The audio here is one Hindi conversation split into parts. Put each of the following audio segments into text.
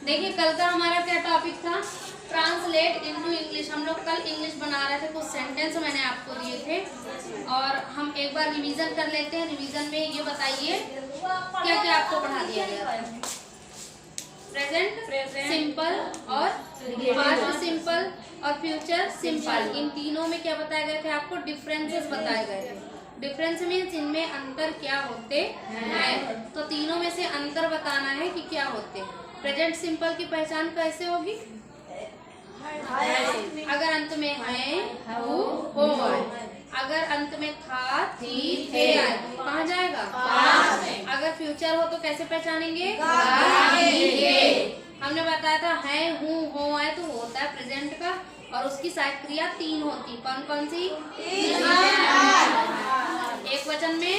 देखिए कल का हमारा क्या टॉपिक था, ट्रांसलेट इनटू इंग्लिश। हम लोग कल इंग्लिश बना रहे थे, कुछ सेंटेंस मैंने आपको दिए थे और हम एक बार रिवीजन कर लेते हैं। रिवीजन में ये बताइए क्या क्या आपको पढ़ा दिया गया था। प्रेजेंट सिंपल और पास्ट सिंपल और फ्यूचर सिंपल, इन तीनों में क्या बताए गए थे आपको, डिफरेंसेस बताए गए थे। डिफरेंस मीन्स इनमें अंतर क्या होते हैं, तो तीनों में से अंतर बताना है कि क्या होते हैं। प्रेजेंट सिंपल की पहचान कैसे होगी, अगर अंत में है हो आए, अगर अंत में था थी थे आए, कहाँ जाएगा, अगर फ्यूचर हो तो कैसे पहचानेंगे, हमने बताया था है हूँ हो आए तो होता है प्रेजेंट का, और उसकी सहायक क्रिया तीन होती, कौन कौन सी, एक वचन में,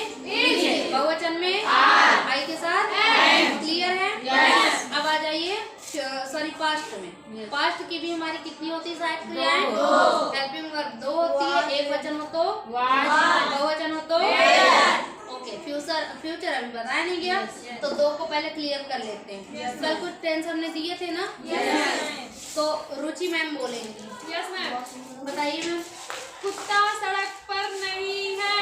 बहुवचन में, आई के साथ, क्लियर है। अब आ जाइए सॉरी पास्ट में। पास्ट की भी हमारी कितनी होती है सहायक क्रियाएं, हेल्पिंग वर्ब दो होती है, एक वचन हो तो, बहुवचन हो तो, ओके। फ्यूचर अभी बताया नहीं गया तो दो को पहले क्लियर कर लेते हैं। कल कुछ टेंस हमने दिए थे ना, तो रुचि मैम बोलेंगी। Yes ma'am. बताइए मैम। कुत्ता सड़क पर नहीं है।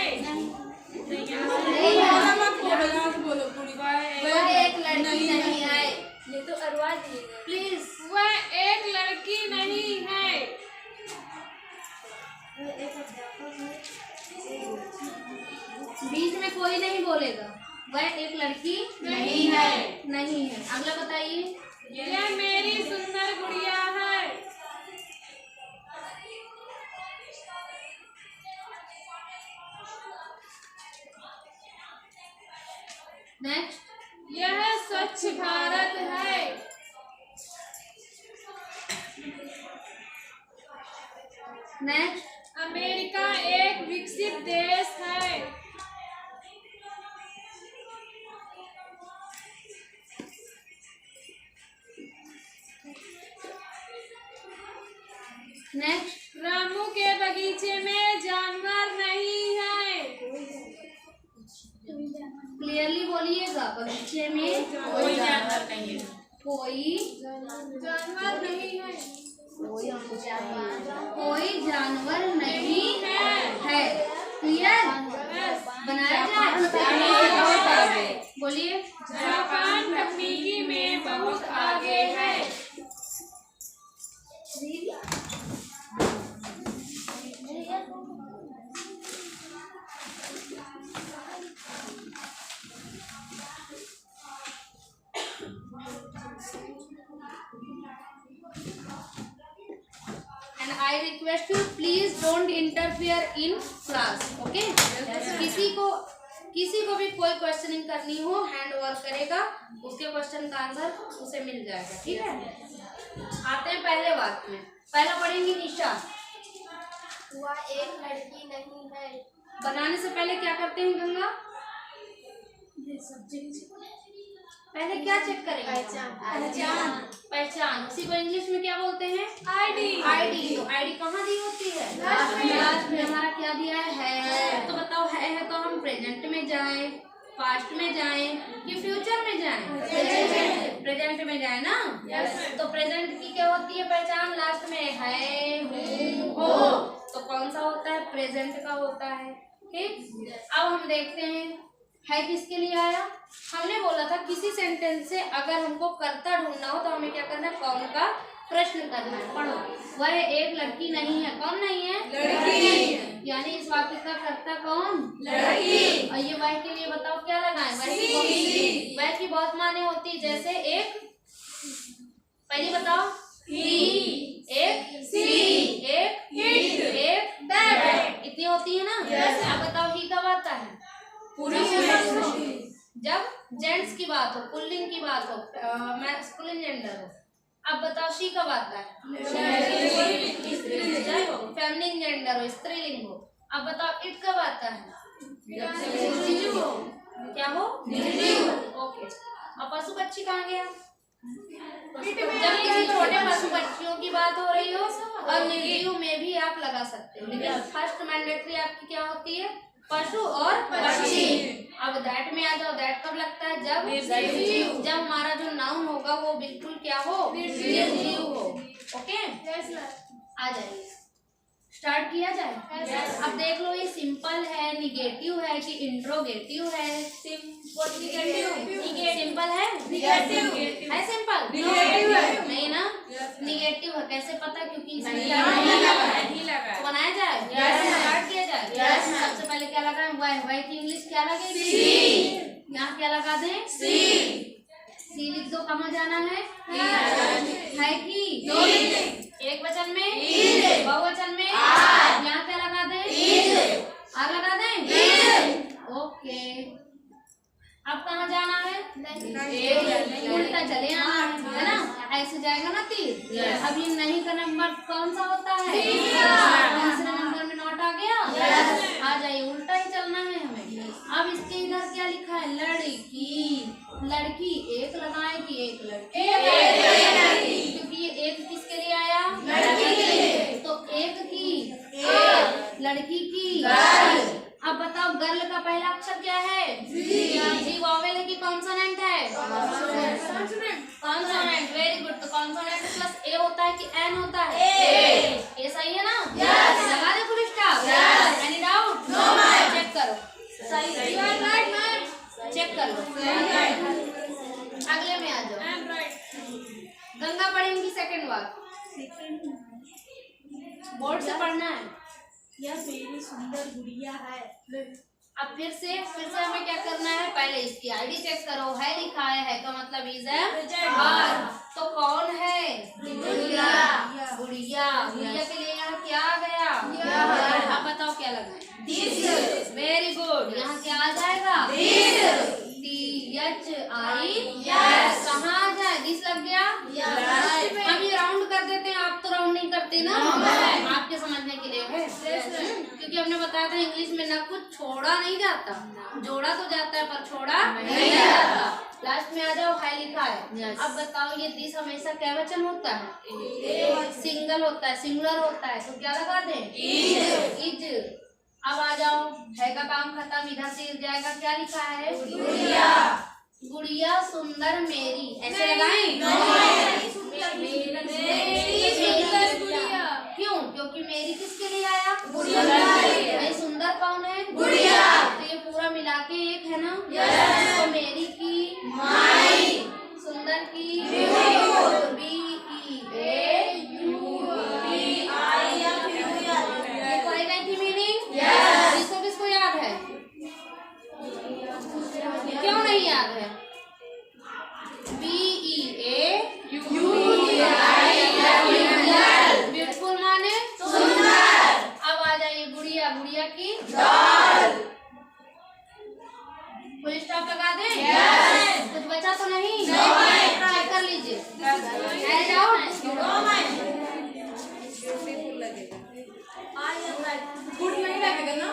वह एक लड़की नहीं है, ये तो अरवा दी प्लीज। वह एक लड़की नहीं है। बीच में कोई नहीं बोलेगा, वह एक लड़की नहीं है, नहीं है। अगला बताइए। यह मेरी सुंदर गुड़िया है। नेक्स्ट। यह स्वच्छ भारत है। नेक्स्ट। अमेरिका एक विकसित देश है। नेक्स्ट। रामू के बगीचे में जानवर नहीं है। क्लियरली बोलिएगा, बगीचे में कोई जानवर नहीं है। कोई जानवर नहीं है। कोई जानवर नहीं है, क्लियर। बनाया जाए, बोलिए। जापान तकनीकी में बहुत आगे है। And I request you please don't interfere in class, okay? किसी को भी कोई क्वेश्चनिंग करनी हो, हैंड ओवर करेगा, उसके क्वेश्चन का आंसर उसे मिल जाएगा, ठीक है। आते हैं पहले वाक्य में। पहला पढ़ेंगी निशा। वह एक लड़की नहीं है। बनाने से पहले क्या करते हैं गंगा, पहले क्या चेक करेंगे, पहचान। उसी को इंग्लिश में क्या बोलते हैं, आईडी। तो आईडी कहाँ दी होती है, लास्ट में। हमारा क्या दिया है, तो बताओ है तो हम प्रेजेंट में जाएं, पास्ट में जाएं कि फ्यूचर में जाएं, प्रेजेंट में जाएं ना। तो प्रेजेंट की क्या होती है पहचान, लास्ट में है हूँ हो, तो कौन सा होता है, प्रेजेंट का होता है, ठीक। अब हम देखते हैं है किसके लिए आया। हमने बोला था किसी सेंटेंस से अगर हमको कर्ता ढूंढना हो तो हमें क्या करना है, कौन का प्रश्न करना है। पढ़ो, वह एक लड़की नहीं है, कौन नहीं है, लड़की। यानी इस वाक्य का कर्ता कौन, लड़की। और ये वह के लिए बताओ क्या लगाएं, वह की बहुत माने होती है, जैसे एक, पहले बताओ, एक सी, एक हिट, एक दैट, इतनी होती है ना। अब बताओ ही कब आता है, जब जेंट्स की बात हो, पुल्लिंग की बात हो, मैस्कुलिन जेंडर हो। अब बताओ शी कब आता है, फेमिनिन जेंडर हो, स्त्रीलिंग हो। अब बताओ इट कब आता है, क्या हो, ओके। अब पशु पक्षी कहाँ गया, जब किसी छोटे पशु पक्षियों की बात हो रही हो और निर्जीव में भी आप लगा सकते हो, लेकिन फर्स्ट मैंडेटरी आपकी क्या होती है, पशु और पक्षी। अब दैट में आ जाओ, दैट कब लगता है? जब हमारा जो नाउन होगा वो बिल्कुल क्या हो? निर्जीव हो। ओके, आ जाइए, स्टार्ट किया जाए। अब देख लो ये सिंपल है, निगेटिव है कि इंट्रोगेटिव है? सिंपल है, है सिंपल नहीं ना? निगेटिव है, कैसे पता? क्योंकि इसमें तो बनाया जाए, स्टार्ट किया जाए। सबसे पहले क्या लगा? वाई की इंग्लिश क्या लगेगी? यहाँ क्या लगा दें? सी लिख दो। कहाँ जाना है? कि एक वचन में, बहुवचन में, यहाँ क्या लगा दें? आर लगा दें। ओके, अब कहाँ जाना है? उल्टा चले आना है ना? ऐसे जाएगा ना तीर। अब ये नहीं का नंबर कौन सा होता है? तीसरे नंबर में नॉट आ गया। आ जाइए, उल्टा ही चलना है हमें। अब इसके इधर क्या लिखा है? लड़की। लड़की एक लगाए कि एक लड़की? क्योंकि ये एक किसके लिए आया? लड़की के लिए। तो एक की, लड़की की। अब बताओ गर्ल का पहला अक्षर क्या है? जी। वॉवेल है कि कॉन्सोनेंट है? कॉन्सोनेंट। Very good. तो कॉन्सोनेंट प्लस ए होता है कि एन होता है? ए सही है ना? लगा दे full stop. Any doubt? Check करो, सही चेक करो। अगले में आ जाओ। गंगा पढ़ेंगी सेकंड बार, बोर्ड से पढ़ना है। यह मेरी सुंदर गुड़िया है। अब फिर से हमें क्या करना है? पहले इसकी आईडी चेक करो। है लिखा है का मतलब इज है। तो कौन है? गुड़िया। गुड़िया के लिए यहाँ क्या आ गया? अब बताओ क्या लगाए? Very good. यहाँ क्या आ जाएगा? कहाँ आ जाए? दिस लग गया। हम ये राउंड कर देते हैं, आप तो राउंड नहीं करते ना। आपके समझने के लिए है, क्योंकि हमने बताया था इंग्लिश में ना कुछ छोड़ा नहीं जाता, जोड़ा तो जाता है पर छोड़ा नहीं जाता। लास्ट में आ जाओ, है लिखा है। अब बताओ ये दिस हमेशा क्या वचन होता है? सिंगल होता है, सिंगुलर होता है। तो क्या लगा दें? इज। अब आ जाओ, है का काम खत्म, इधर से जाएगा। क्या लिखा है? गुड़िया। गुड़िया सुंदर मेरी, ऐसे लगाएं? क्यों? क्योंकि मेरी किसके लिए आया? गुड़िया। भाई सुंदर कौन है? गुड़िया। तो ये पूरा मिला के एक है ना? तो मेरी की, माई, सुंदर की, क्यों नहीं याद है? ब्यूटीफुल माने सुंदर। अब आ जाइए गुड़िया। गुड़िया की फुल स्टॉप लगा दें? कुछ बचा तो नहीं? चेक कर लीजिए। गुड नहीं लगेगा ना?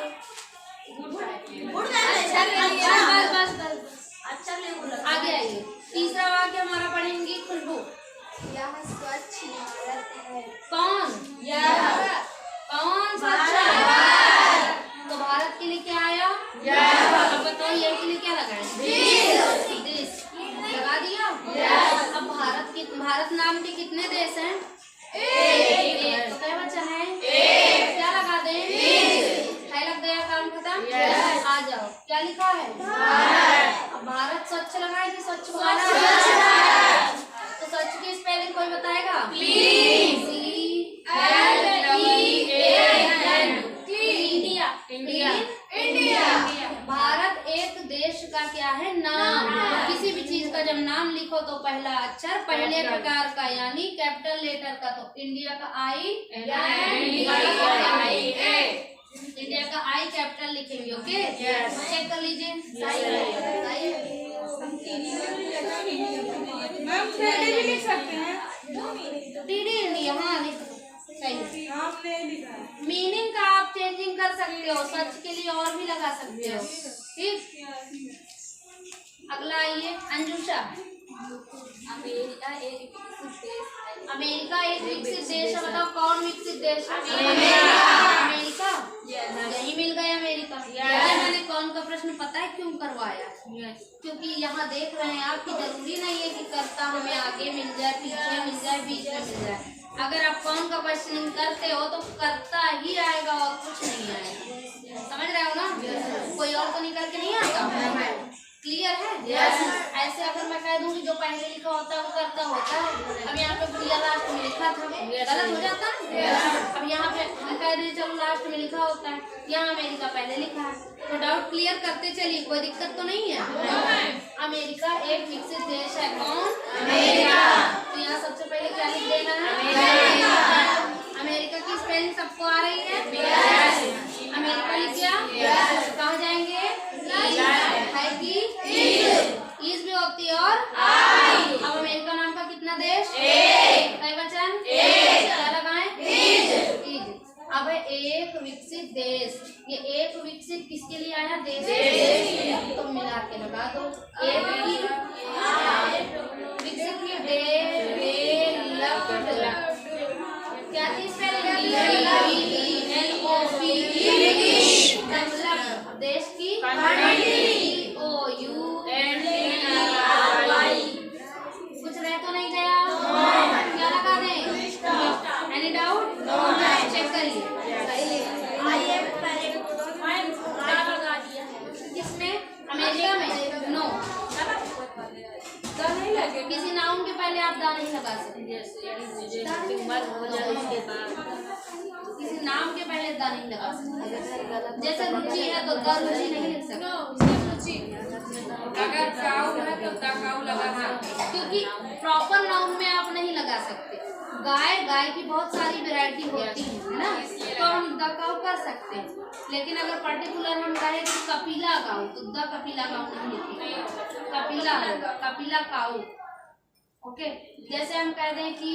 आगे आइए। तीसरा वाक्य हमारा पढ़ेंगे खुशबू। यह स्वच्छ भारत है। कौन? कौन स्वच्छ है? तो भारत के लिए क्या आया? अब बताओ ये के लिए क्या लगाए? दिस लगा दिया। अब भारत नाम के कितने देश हैं? एक। तो क्या वचन है? क्या लगा दें? है लग गया, काम खत्म। आ जाओ, क्या लिखा है? अब भारत स्वच्छ लगाए कि स्वच्छ भारत? तो स्वच्छ की स्पेलिंग कोई बताएगा? प्लीज। इंडिया। भारत एक देश का क्या है? नाम। किसी भी चीज का जब नाम लिखो तो पहला अक्षर पहले प्रकार का यानी कैपिटल लेटर का। तो इंडिया का आई, इंडिया का आई कैपिटल लिखेंगे। ओके, चेक कर लीजिए। मैम थ्रेड भी लिख सकते हैं? इंडिया, हाँ सही। मीनिंग का आप चेंजिंग कर सकते हो, सच के लिए और भी लगा सकते हो। ठीक, अगला आइए अंजुषा। अमेरिका एक विकसित देश है। अमेरिका एक विकसित देश है। बताओ कौन विकसित देश है? अमेरिका। यही मिल गया अमेरिका। मैंने कौन का प्रश्न पता है क्यों करवाया? क्योंकि यहाँ देख रहे हैं आप कि जरूरी नहीं है कि कर्ता हमें आगे मिल जाए, पीछे मिल जाए, बीच में मिल जाए। अगर आप कौन का क्वेश्चनिंग करते हो तो कर्ता ही आएगा और कुछ नहीं आएगा। समझ रहे हो ना? कोई और तो निकल के नहीं आता। क्लियर है? ऐसे अगर मैं कह दूं कि जो पहले लिखा होता है वो कर्ता होता है, अब यहाँ पे गुड़िया लास्ट में लिखा था, गलत हो जाता है। अब यहाँ पे हम कह दें चलो लास्ट में लिखा होता है, यहाँ अमेरिका पहले लिखा है, तो डाउट क्लियर करते चलिए, कोई दिक्कत तो नहीं है। अमेरिका एक विकसित देश है। कौन? अमेरिका। तो यहाँ सबसे पहले क्या लिख देना है? अमेरिका की स्पेलिंग सबको आ रही है? अमेरिका लिख गया? कहाँ जाएंगे? है कि ईज भी होती है और अब अमेरिका नाम का कितना देश? कई वचन? क्या लगाएं? ईज। अब है एक विकसित देश। ये एक विकसित किसके लिए आया? देश के लिए। तो मिला के लगा दो। एक की विकसित की क्या थी स्पेलिंग? देश की कुछ रह तो नहीं गया? क्या लगा दें? Any doubt? चेक करिए। किसमें? अमेरिका में? नो। किसी नाउन के पहले आप दा नहीं लगा सकते। किसी नाम के पहले दा नहीं लगा सकते। जैसे रुचि है तो दा रुचि नहीं लिख सकते। अगर काऊ है तो दा काऊ लगा सकते, क्योंकि प्रॉपर नाउन में आप नहीं लगा सकते। गाय की बहुत सारी वैरायटी होती है ना, तो हम द काऊ कर सकते हैं। लेकिन अगर पर्टिकुलर हम कहें कि कपिला काऊ तो द कपिला काऊ नहीं लिखेंगे, कपिला होगा, कपिला काऊ। ओके। जैसे हम कह दें कि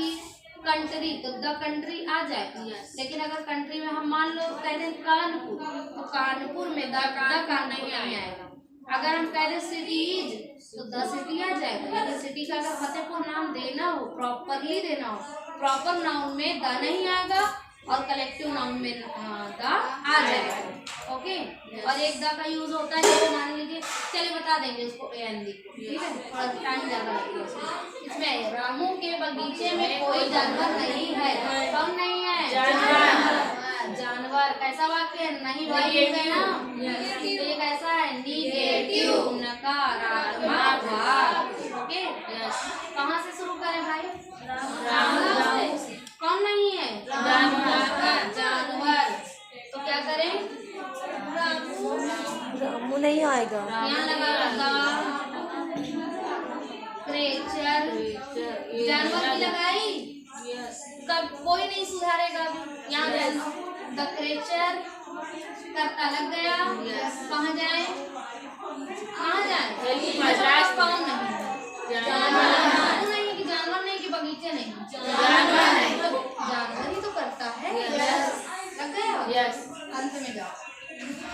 कंट्री तो द कंट्री आ जाएगा। लेकिन अगर कंट्री में हम मान लो कह दें कानपुर तो कानपुर में द कान नहीं आएगा। अगर हम कह दें सिटीज तो द सिटी आ जाएगा। लेकिन सिटी का अगर फतेहपुर नाम देना हो, प्रॉपरली देना हो, प्रॉपर नाउन में द नहीं आएगा और कलेक्टिव नाउन में द आ जाएगा। ओके। और एक द का यूज होता है जैसे मान लीजिए, चलिए बता देंगे उसको एन दी, ठीक है, थोड़ा टाइम ज्यादा लगेगा इसमें। रामू के बगीचे में कोई जानवर नहीं है। कौन नहीं है? जानवर। कैसा वाक्य है? नहीं भाई है ना, तो ये कैसा है? निगेटिव, नकारात्मक वाक्य। ओके। कहाँ से शुरू करें भाई? कौन नहीं है? जानवर। तो क्या करें? रामू नहीं आएगा। यहाँ लगा क्रेचर, जानवर की लगाई, कब कोई नहीं सुधारेगा। यहाँ द क्रेचर करता लग गया। कहाँ जाए? कहाँ जाए? कौन नहीं? जानवर नहीं कि जानवर नहीं कि बगीचे नहीं, जानवर ही तो करता है। लग गया? अंत में जाओ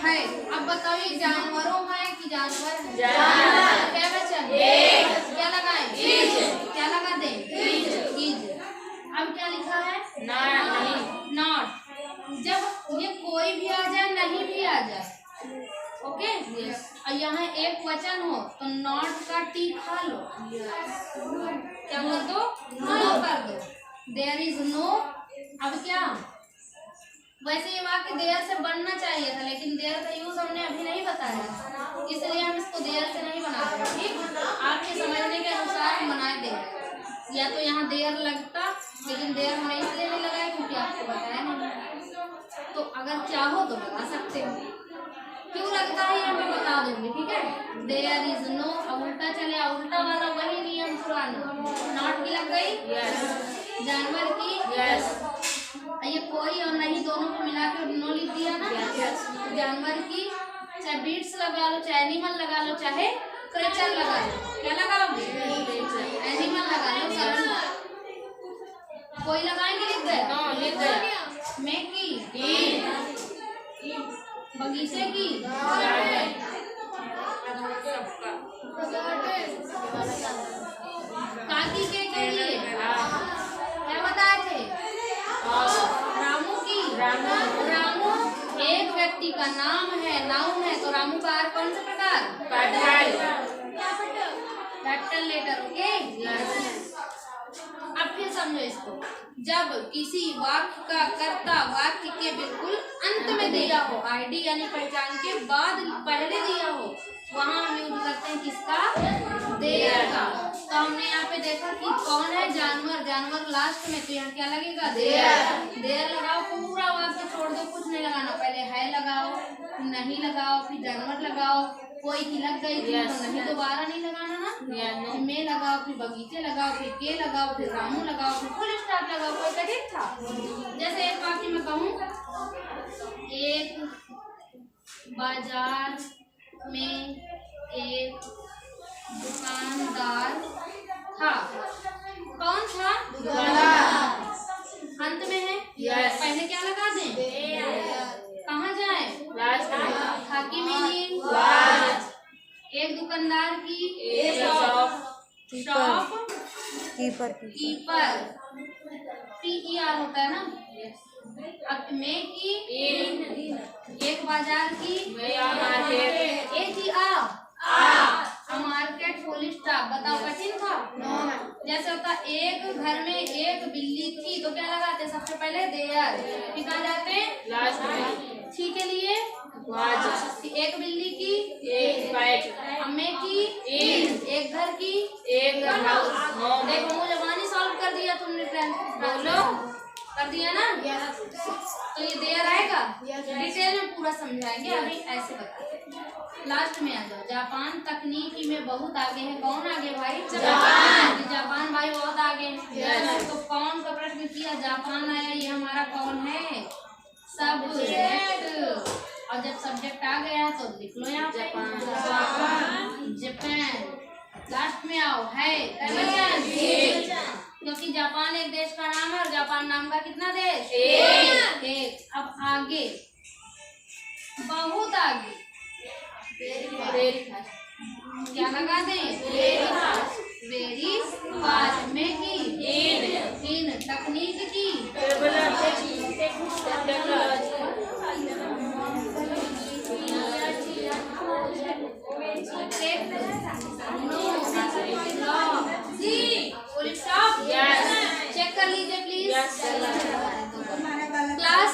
है। अब बताओ ये जानवरों है कि जानवर है? क्या बचा? क्या लगाए? क्या लगा दें? ईज। अब क्या लिखा है? नॉट। जब ये कोई भी आ जाए, नहीं भी आ जाए, ओके। और यहाँ एक वचन हो तो नॉट का टी खा लो। क्या कर दो? नो कर दो। There is no. अब क्या? वैसे ये वाक्य देयर से बनना चाहिए था, लेकिन देयर का यूज हमने अभी नहीं बताया, इसलिए हम इसको देयर से नहीं बना रहे। ठीक, आपके समझने के अनुसार हम बनाए देयर। या तो यहाँ देयर लगता, लेकिन देयर हमने इसलिए नहीं लगाया क्योंकि आपको बताया नहीं। तो अगर चाहो तो लगा सकते हो। क्यों लगता है ये मैं बता दूंगी, ठीक है। There is no. अब उल्टा चले, उल्टा वाला वही नियम पुराना। नॉट की लग गई, जानवर की, ये कोई और नहीं दोनों को मिला के नो लिख दिया ना। जानवर की, चाहे बीट्स लगा लो, चाहे एनिमल लगा लो, चाहे क्रेचर लगा लो। क्या लगाओगे? एनिमल लगा लो। सरल कोई लगाएंगे? लिख गया? लिख गया। मैं की, बगीचे की, का नाम है, नाउन है, तो रामू का अर्थ कौन सा प्रकार? Capital letter. ओके, अब फिर समझो इसको। जब किसी वाक्य का कर्ता वाक्य के बिल्कुल अंत में दिया हो, आईडी यानी पहचान के बाद पहले दिया हो, वहाँ हम यूज करते हैं किसका? देयर का। तो हमने यहाँ पे देखा कि कौन है? जानवर। जानवर लास्ट में, तो यहाँ क्या लगेगा? देयर। देयर लगाओ, पूरा वाक्य छोड़ दो, कुछ नहीं लगाना। पहले है लगाओ, फिर नहीं लगाओ, फिर जानवर लगाओ। कोई की लग गई थी तो नहीं, दोबारा नहीं लगाना ना। फिर में लगाओ, फिर बगीचे लगाओ, फिर के लगाओ, फिर रामू लगाओ, फिर फुल स्टॉप लगाओ। कोई कठिन था? जैसे एक वाक्य में कहूँ, एक बाजार में एक दुकानदार था। कौन था? दुकानदार। अंत में है, पहले क्या लगा दें? कहाँ जाए? था की मीनिंग एक दुकानदार की शॉप कीपर PER होता है ना। अब में की एक बाजार की मार्केट फुल स्टॉप। बताओ कठिन था? जैसे होता एक घर में एक बिल्ली थी, तो क्या लगाते हैं? सबसे पहले देयर, फिर कहाँ जाते हैं? लास्ट में। थी के लिए एक बिल्ली की, अम्मे की, एक घर की, एक हाउस। देखो मुझे जबानी सॉल्व कर दिया तुमने, बोलो कर दिया ना। तो ये देयर आएगा। डिटेल में पूरा समझाएंगे, अभी ऐसे बताते हैं। लास्ट में आ जाओ। जापान तकनीकी में बहुत आगे है। कौन आगे भाई? जापान। जापान भाई बहुत आगे है। तो कौन का प्रश्न किया? जापान आया। ये हमारा कौन है? सब्जेक्ट। और जब सब्जेक्ट आ गया तो लिख लो यहाँ पे जापान। लास्ट में आओ है, क्योंकि जापान एक देश का नाम है और जापान नाम का कितना देश? एक। अब आगे, बहुत आगे, क्या लगा दें? Very fast. में की इन तकनीक की टेक्नोलॉजी